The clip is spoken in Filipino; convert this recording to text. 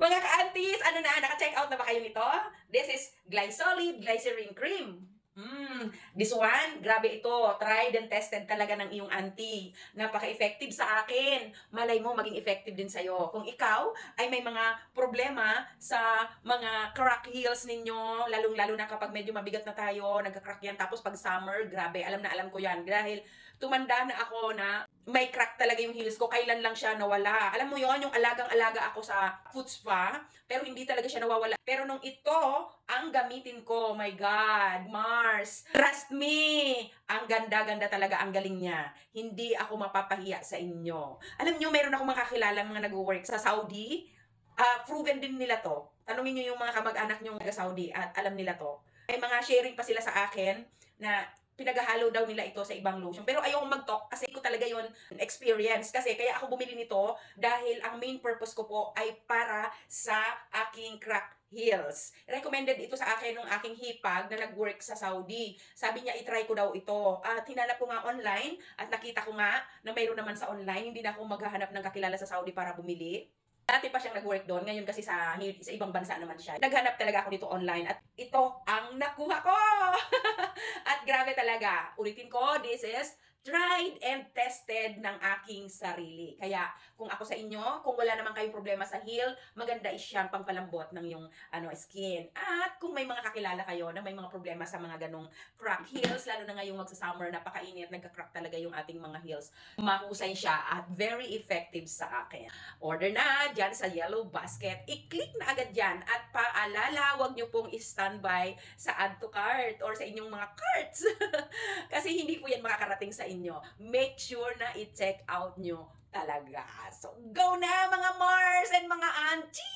Mga ka-aunties, ano na, naka-check out na ba kayo nito? This is Glysolid Glycerin Cream. This one, grabe ito. Tried and tested talaga ng iyong auntie. Napaka-effective sa akin. Malay mo, maging effective din sa'yo. Kung ikaw ay may mga problema sa mga crack heels ninyo, lalong-lalo na kapag medyo mabigat na tayo, nagka-crack yan. Tapos pag summer, grabe, alam na alam ko yan. Dahil tumanda na ako na may crack talaga yung heels ko. Kailan lang siya nawala. Alam mo yon, yung alagang-alaga ako sa foot spa, pero hindi talaga siya nawawala. Pero nung ito, ang gamitin ko, oh my God, Mars. Trust me, ang ganda-ganda talaga, ang galing niya. Hindi ako mapapahiya sa inyo. Alam nyo, meron akong makakilala mga nag-work sa Saudi. Proven din nila to. Tanungin nyo yung mga kamag-anak nyo sa Saudi at alam nila to. May mga sharing pa sila sa akin na pinaghahalo daw nila ito sa ibang lotion. Pero ayoko mag-talk kasi ko talaga yon experience. Kasi kaya ako bumili nito dahil ang main purpose ko po ay para sa aking crack heels. Recommended ito sa akin ng aking hipag na nag-work sa Saudi. Sabi niya, itry ko daw ito. At hinanap ko nga online at nakita ko nga na mayroon naman sa online. Hindi na ako maghahanap ng kakilala sa Saudi para bumili. Dati pa siyang nag-work doon, ngayon kasi sa ibang bansa naman siya. Naghanap talaga ako dito online at ito ang nakuha ko! At grabe talaga. Ulitin ko, this is tried and tested ng aking sarili. Kaya kung ako sa inyo, kung wala naman kayong problema sa heel, maganda siyang pampalambot ng yung skin. At kung may mga kakilala kayo na may mga problema sa mga ganong crack heels, lalo na ngayong magsa-summer, napakainit, nagka-crack talaga yung ating mga heels. Mahusay siya at very effective sa akin. Order na dyan sa yellow basket. I-click na agad dyan. At paalala, huwag nyo pong i-standby sa add to cart or sa inyong mga carts. Kasi hindi po yan makakarating sa inyo. Make sure na i-check out nyo talaga. So, go na mga Mars and mga auntie!